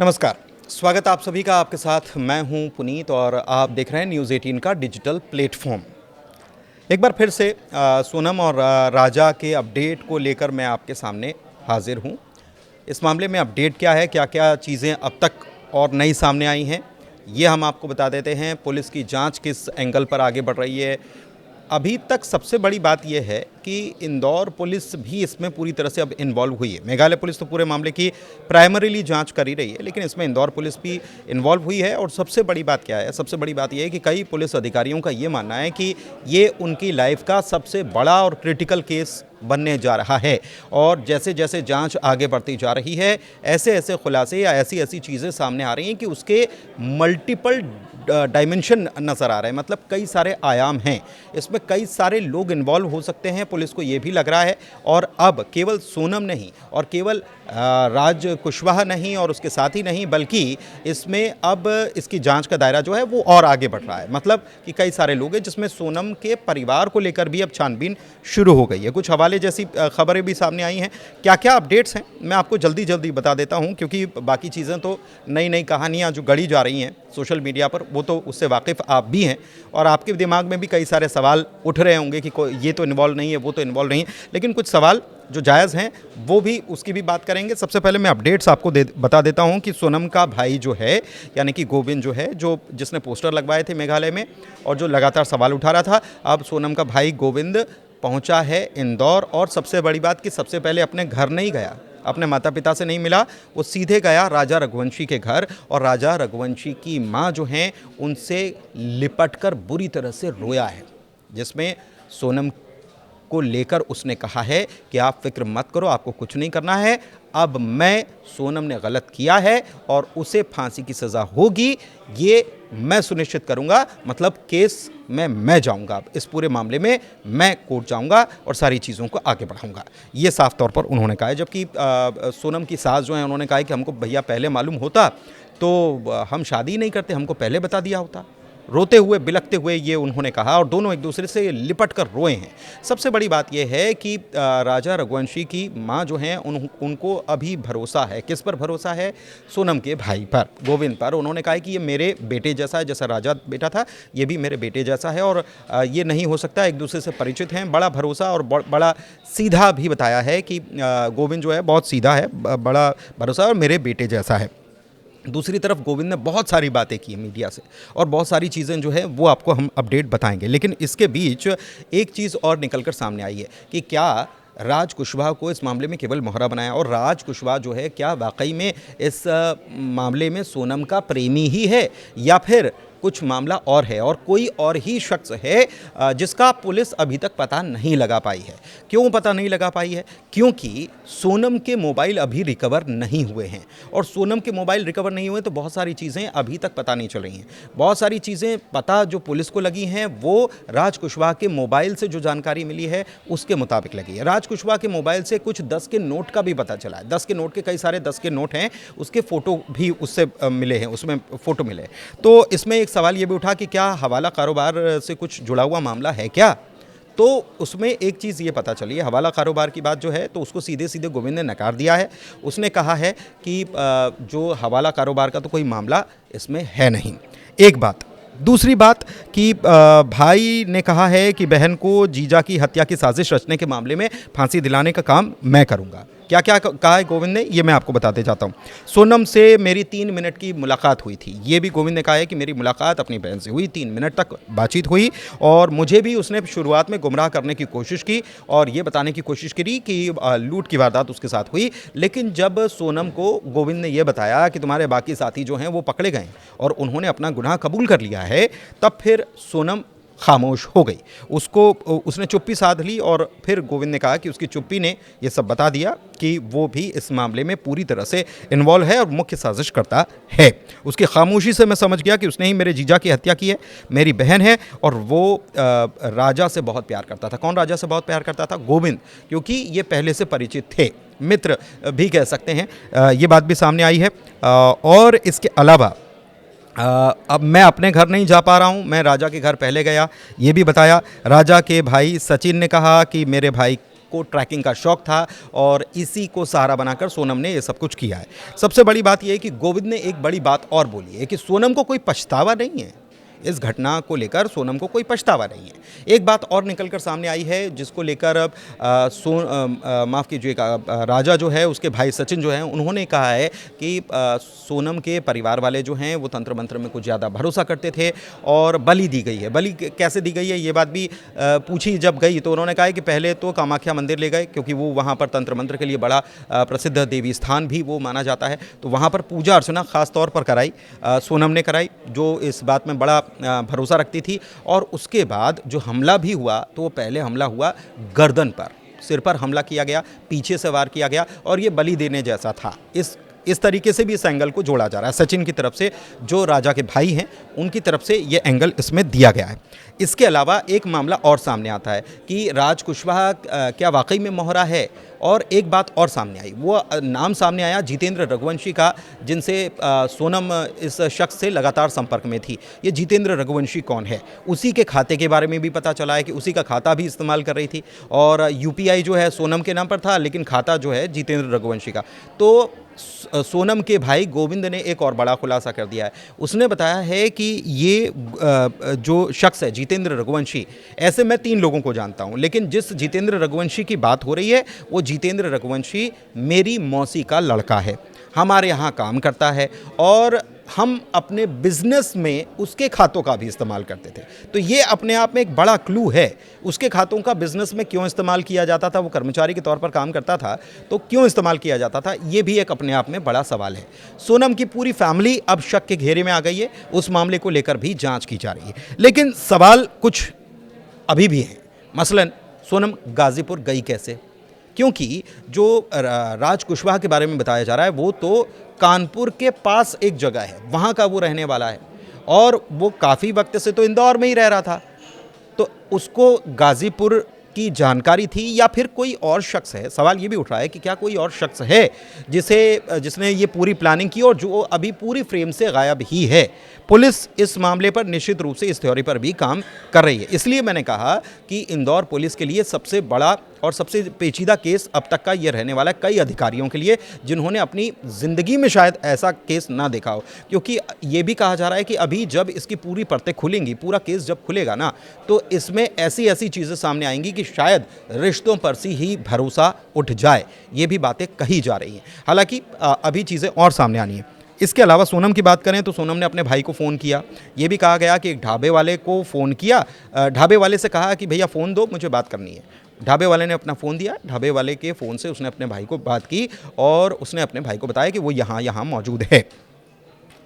नमस्कार, स्वागत आप सभी का। आपके साथ मैं हूं पुनीत और आप देख रहे हैं न्यूज़ 18 का डिजिटल प्लेटफॉर्म। एक बार फिर से सोनम और राजा के अपडेट को लेकर मैं आपके सामने हाजिर हूं। इस मामले में अपडेट क्या है, क्या क्या चीज़ें अब तक और नई सामने आई हैं, ये हम आपको बता देते हैं। पुलिस की जांच किस एंगल पर आगे बढ़ रही है। अभी तक सबसे बड़ी बात यह है कि इंदौर पुलिस भी इसमें पूरी तरह से अब इन्वॉल्व हुई है। मेघालय पुलिस तो पूरे मामले की प्राइमरीली जांच कर ही रही है, लेकिन इसमें इंदौर पुलिस भी इन्वॉल्व हुई है। और सबसे बड़ी बात क्या है, सबसे बड़ी बात यह है कि कई पुलिस अधिकारियों का ये मानना है कि ये उनकी लाइफ का सबसे बड़ा और क्रिटिकल केस बनने जा रहा है। और जैसे जैसे जांच आगे बढ़ती जा रही है, ऐसे ऐसे खुलासे या ऐसी ऐसी चीज़ें सामने आ रही हैं कि उसके मल्टीपल डायमेंशन नज़र आ रहे हैं। मतलब कई सारे आयाम हैं, इसमें कई सारे लोग इन्वॉल्व हो सकते हैं, पुलिस को ये भी लग रहा है। और अब केवल सोनम नहीं और केवल राज कुशवाहा नहीं और उसके साथ ही नहीं, बल्कि इसमें अब इसकी जांच का दायरा जो है वो और आगे बढ़ रहा है। मतलब कि कई सारे लोग हैं, जिसमें सोनम के परिवार को लेकर भी अब छानबीन शुरू हो गई है। कुछ हवाले जैसी खबरें भी सामने आई हैं। क्या क्या अपडेट्स हैं मैं आपको जल्दी जल्दी बता देता हूं, क्योंकि बाकी चीज़ें तो नई नई कहानियां जो गढ़ी जा रही हैं सोशल मीडिया पर, वो तो उससे वाकिफ़ आप भी हैं। और आपके दिमाग में भी कई सारे सवाल उठ रहे होंगे कि ये तो इन्वॉल्व नहीं है, वो तो इन्वॉल्व नहीं है, लेकिन कुछ सवाल जो जायज़ हैं वो भी, उसकी भी बात करेंगे। सबसे पहले मैं अपडेट्स आपको बता देता हूं कि सोनम का भाई जो है, यानी कि गोविंद जो है, जो जिसने पोस्टर लगवाए थे मेघालय में और जो लगातार सवाल उठा रहा था, अब सोनम का भाई गोविंद पहुंचा है इंदौर। और सबसे बड़ी बात कि सबसे पहले अपने घर नहीं गया, अपने माता पिता से नहीं मिला, वो सीधे गया राजा रघुवंशी के घर। और राजा रघुवंशी की माँ जो हैं, उनसे लिपटकर बुरी तरह से रोया है, जिसमें सोनम को लेकर उसने कहा है कि आप फिक्र मत करो, आपको कुछ नहीं करना है। अब सोनम ने गलत किया है और उसे फांसी की सज़ा होगी, ये मैं सुनिश्चित करूंगा। मतलब केस में मैं जाऊंगा, अब इस पूरे मामले में मैं कोर्ट जाऊंगा और सारी चीज़ों को आगे बढ़ाऊंगा, ये साफ तौर पर उन्होंने कहा है। जबकि सोनम की सास जो है, उन्होंने कहा है कि हमको भैया पहले मालूम होता तो हम शादी नहीं करते, हमको पहले बता दिया होता। रोते हुए बिलखते हुए ये उन्होंने कहा, और दोनों एक दूसरे से लिपट कर रोए हैं। सबसे बड़ी बात यह है कि राजा रघुवंशी की मां जो हैं, उनको अभी भरोसा है। किस पर भरोसा है? सोनम के भाई पर, गोविंद पर। उन्होंने कहा है कि ये मेरे बेटे जैसा है, जैसा राजा बेटा था, ये भी मेरे बेटे जैसा है और ये नहीं हो सकता। एक दूसरे से परिचित हैं, बड़ा भरोसा और बड़ा सीधा भी बताया है कि गोविंद जो है बहुत सीधा है, बड़ा भरोसा और मेरे बेटे जैसा है। दूसरी तरफ गोविंद ने बहुत सारी बातें की मीडिया से और बहुत सारी चीज़ें जो है वो आपको हम अपडेट बताएंगे। लेकिन इसके बीच एक चीज़ और निकलकर सामने आई है कि क्या राज कुशवाहा को इस मामले में केवल मोहरा बनाया, और राज कुशवाहा जो है क्या वाकई में इस मामले में सोनम का प्रेमी ही है, या फिर कुछ मामला और है और कोई और ही शख्स है जिसका पुलिस अभी तक पता नहीं लगा पाई है। क्यों पता नहीं लगा पाई है? क्योंकि सोनम के मोबाइल अभी रिकवर नहीं हुए हैं, और सोनम के मोबाइल रिकवर नहीं हुए तो बहुत सारी चीज़ें अभी तक पता नहीं चल रही हैं। बहुत सारी चीज़ें पता जो पुलिस को लगी हैं वो राज कुशवाहा के मोबाइल से जो जानकारी मिली है उसके मुताबिक लगी है। राज कुशवाहा के मोबाइल से कुछ 10 के नोट का भी पता चला है। 10 के नोट के कई सारे 10 के नोट हैं, उसके फ़ोटो भी उससे मिले हैं, उसमें फ़ोटो मिले। तो इसमें एक सवाल ये भी उठा कि क्या हवाला कारोबार से कुछ जुड़ा हुआ मामला है क्या? तो उसमें एक चीज़ ये पता चली है, हवाला कारोबार की बात जो है तो उसको सीधे सीधे गोविंद ने नकार दिया है। उसने कहा है कि जो हवाला कारोबार का तो कोई मामला इसमें है नहीं। एक बात। दूसरी बात कि भाई ने कहा है कि बहन को जीजा की हत्या की साजिश रचने के मामले में फांसी दिलाने का काम मैं करूंगा। क्या क्या कहा है गोविंद ने, ये मैं आपको बताते जाता हूँ। सोनम से मेरी 3 मिनट की मुलाकात हुई थी, ये भी गोविंद ने कहा है कि मेरी मुलाकात अपनी बहन से हुई, 3 मिनट तक बातचीत हुई, और मुझे भी उसने शुरुआत में गुमराह करने की कोशिश की और ये बताने की कोशिश करी कि लूट की वारदात उसके साथ हुई। लेकिन जब सोनम को गोविंद ने यह बताया कि तुम्हारे बाकी साथी जो हैं वो पकड़े गए और उन्होंने अपना गुनाह कबूल कर लिया है, तब फिर सोनम खामोश हो गई। उसने चुप्पी साध ली और फिर गोविंद ने कहा कि उसकी चुप्पी ने ये सब बता दिया कि वो भी इस मामले में पूरी तरह से इन्वॉल्व है और मुख्य साजिश करता है। उसकी खामोशी से मैं समझ गया कि उसने ही मेरे जीजा की हत्या की है, मेरी बहन है, और वो राजा से बहुत प्यार करता था। कौन राजा से बहुत प्यार करता था? गोविंद, क्योंकि ये पहले से परिचित थे, मित्र भी कह सकते हैं। ये बात भी सामने आई है। और इसके अलावा अब मैं अपने घर नहीं जा पा रहा हूं, मैं राजा के घर पहले गया, ये भी बताया। राजा के भाई सचिन ने कहा कि मेरे भाई उसको ट्रैकिंग का शौक था और इसी को सहारा बनाकर सोनम ने ये सब कुछ किया है। सबसे बड़ी बात यह है कि गोविंद ने एक बड़ी बात और बोली है कि सोनम को कोई पछतावा नहीं है। इस घटना को लेकर सोनम को कोई पछतावा नहीं है। एक बात और निकल कर सामने आई है जिसको लेकर अब माफ़ कीजिएगा, राजा जो है उसके भाई सचिन जो हैं उन्होंने कहा है कि सोनम के परिवार वाले जो हैं वो तंत्र मंत्र में कुछ ज़्यादा भरोसा करते थे और बलि दी गई है। बलि कैसे दी गई है ये बात भी पूछी जब गई तो उन्होंने कहा है कि पहले तो कामाख्या मंदिर ले गए क्योंकि वो वहाँ पर तंत्र मंत्र के लिए बड़ा प्रसिद्ध देवी स्थान भी वो माना जाता है, तो वहाँ पर पूजा अर्चना खास तौर पर कराई, सोनम ने कराई, जो इस बात में बड़ा भरोसा रखती थी। और उसके बाद जो हमला भी हुआ तो वो पहले हमला हुआ गर्दन पर, सिर पर हमला किया गया, पीछे से वार किया गया और ये बलि देने जैसा था। इस तरीके से भी इस एंगल को जोड़ा जा रहा है। सचिन की तरफ से जो राजा के भाई हैं उनकी तरफ से ये एंगल इसमें दिया गया है। इसके अलावा एक मामला और सामने आता है कि राज कुशवाहा क्या वाकई में मोहरा है, और एक बात और सामने आई, वो नाम सामने आया जितेंद्र रघुवंशी का, जिनसे सोनम इस शख्स से लगातार संपर्क में थी। ये जितेंद्र रघुवंशी कौन है, उसी के खाते के बारे में भी पता चला है कि उसी का खाता भी इस्तेमाल कर रही थी और यूपीआई जो है सोनम के नाम पर था लेकिन खाता जो है जितेंद्र रघुवंशी का। तो सोनम के भाई गोविंद ने एक और बड़ा खुलासा कर दिया है। उसने बताया है कि ये जो शख्स है जितेंद्र रघुवंशी, ऐसे मैं 3 लोगों को जानता हूं, लेकिन जिस जितेंद्र रघुवंशी की बात हो रही है वो जितेंद्र रघुवंशी मेरी मौसी का लड़का है, हमारे यहाँ काम करता है और हम अपने बिजनेस में उसके खातों का भी इस्तेमाल करते थे। तो ये अपने आप में एक बड़ा क्लू है। उसके खातों का बिजनेस में क्यों इस्तेमाल किया जाता था, वो कर्मचारी के तौर पर काम करता था तो क्यों इस्तेमाल किया जाता था, ये भी एक अपने आप में बड़ा सवाल है। सोनम की पूरी फैमिली अब शक के घेरे में आ गई है, उस मामले को लेकर भी जांच की जा रही है, लेकिन सवाल कुछ अभी भी हैं। मसलन सोनम गाजीपुर गई कैसे, क्योंकि जो राज कुशवाहा के बारे में बताया जा रहा है वो तो कानपुर के पास एक जगह है, वहाँ का वो रहने वाला है और वो काफ़ी वक्त से तो इंदौर में ही रह रहा था। तो उसको गाज़ीपुर की जानकारी थी या फिर कोई और शख्स है, सवाल ये भी उठ रहा है कि क्या कोई और शख्स है जिसने ये पूरी प्लानिंग की और जो अभी पूरी फ्रेम से गायब ही है। पुलिस इस मामले पर निश्चित रूप से इस थ्योरी पर भी काम कर रही है। इसलिए मैंने कहा कि इंदौर पुलिस के लिए सबसे बड़ा और सबसे पेचीदा केस अब तक का ये रहने वाला है, कई अधिकारियों के लिए जिन्होंने अपनी ज़िंदगी में शायद ऐसा केस ना देखा हो। क्योंकि ये भी कहा जा रहा है कि अभी जब इसकी पूरी परतें खुलेंगी, पूरा केस जब खुलेगा ना, तो इसमें ऐसी ऐसी चीज़ें सामने आएंगी कि शायद रिश्तों पर से ही भरोसा उठ जाए। ये भी बातें कही जा रही हैं। हालांकि अभी चीज़ें और सामने आनी हैं। इसके अलावा सोनम की बात करें तो सोनम ने अपने भाई को फ़ोन किया। ये भी कहा गया कि एक ढाबे वाले को फ़ोन किया, ढाबे वाले से कहा कि भैया फ़ोन दो, मुझे बात करनी है। ढाबे वाले ने अपना फ़ोन दिया, ढाबे वाले के फ़ोन से उसने अपने भाई को बात की और उसने अपने भाई को बताया कि वो यहाँ मौजूद है।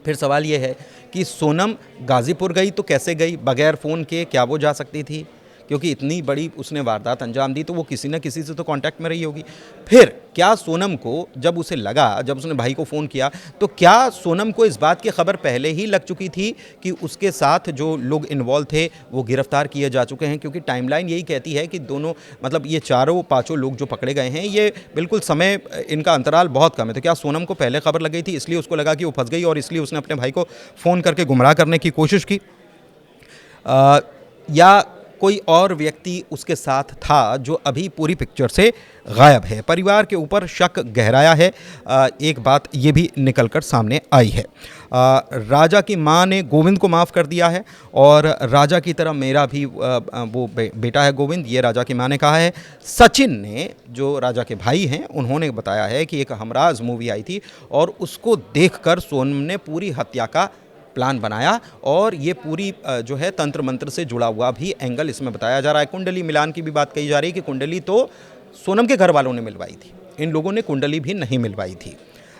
फिर सवाल ये है कि सोनम गाज़ीपुर गई तो कैसे गई, बगैर फ़ोन के क्या वो जा सकती थी? क्योंकि इतनी बड़ी उसने वारदात अंजाम दी तो वो किसी न किसी से तो कांटेक्ट में रही होगी। फिर क्या सोनम को जब उसे लगा, जब उसने भाई को फ़ोन किया, तो क्या सोनम को इस बात की खबर पहले ही लग चुकी थी कि उसके साथ जो लोग इन्वॉल्व थे वो गिरफ्तार किए जा चुके हैं? क्योंकि टाइमलाइन यही कहती है कि दोनों, मतलब ये चारों पाँचों लोग जो पकड़े गए हैं, ये बिल्कुल समय, इनका अंतराल बहुत कम है। तो क्या सोनम को पहले खबर लग गई थी, इसलिए उसको लगा कि वो फंस गई और इसलिए उसने अपने भाई को फ़ोन करके गुमराह करने की कोशिश की, या कोई और व्यक्ति उसके साथ था जो अभी पूरी पिक्चर से गायब है? परिवार के ऊपर शक गहराया है। एक बात ये भी निकलकर सामने आई है, राजा की मां ने गोविंद को माफ़ कर दिया है और राजा की तरह मेरा भी वो बेटा है गोविंद, ये राजा की मां ने कहा है। सचिन ने, जो राजा के भाई हैं, उन्होंने बताया है कि एक हमराज मूवी आई थी और उसको देखकर सोनम ने पूरी हत्या का प्लान बनाया और ये पूरी जो है तंत्र मंत्र से जुड़ा हुआ भी एंगल इसमें बताया जा रहा है। कुंडली मिलान की भी बात कही जा रही है कि कुंडली तो सोनम के घर वालों ने मिलवाई थी, इन लोगों ने कुंडली भी नहीं मिलवाई थी।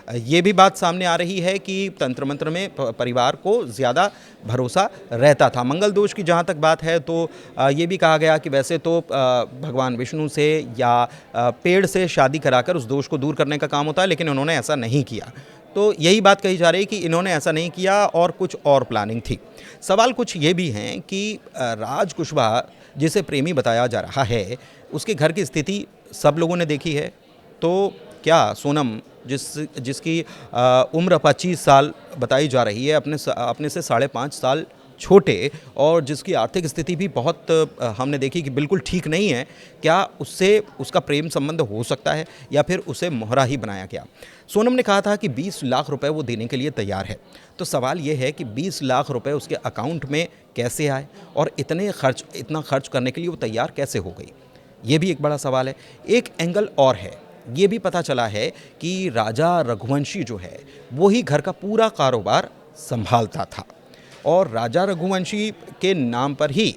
ये भी बात सामने आ रही है कि तंत्र मंत्र में परिवार को ज़्यादा भरोसा रहता था। मंगल दोष की जहाँ तक बात है तो ये भी कहा गया कि वैसे तो भगवान विष्णु से या पेड़ से शादी कराकर उस दोष को दूर करने का काम होता है, लेकिन उन्होंने ऐसा नहीं किया। तो यही बात कही जा रही है कि इन्होंने ऐसा नहीं किया और कुछ और प्लानिंग थी। सवाल कुछ ये भी हैं कि राज कुशवाहा, जिसे प्रेमी बताया जा रहा है, उसके घर की स्थिति सब लोगों ने देखी है। तो क्या सोनम, जिसकी उम्र 25 साल बताई जा रही है, अपने से 5.5 साल छोटे और जिसकी आर्थिक स्थिति भी बहुत हमने देखी कि बिल्कुल ठीक नहीं है, क्या उससे उसका प्रेम संबंध हो सकता है या फिर उसे मोहरा ही बनाया गया? सोनम ने कहा था कि 20 लाख रुपए वो देने के लिए तैयार है। तो सवाल ये है कि 20 लाख रुपए उसके अकाउंट में कैसे आए और इतना खर्च करने के लिए वो तैयार कैसे हो गई? ये भी एक बड़ा सवाल है। एक एंगल और है, ये भी पता चला है कि राजा रघुवंशी जो है, वो ही घर का पूरा कारोबार संभालता था और राजा रघुवंशी के नाम पर ही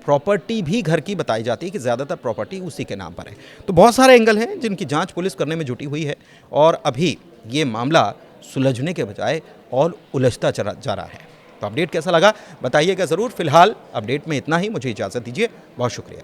प्रॉपर्टी भी घर की बताई जाती है कि ज़्यादातर प्रॉपर्टी उसी के नाम पर है। तो बहुत सारे एंगल हैं जिनकी जांच पुलिस करने में जुटी हुई है और अभी ये मामला सुलझने के बजाय और उलझता चला जा रहा है। तो अपडेट कैसा लगा बताइएगा ज़रूर। फिलहाल अपडेट में इतना ही, मुझे इजाज़त दीजिए, बहुत शुक्रिया।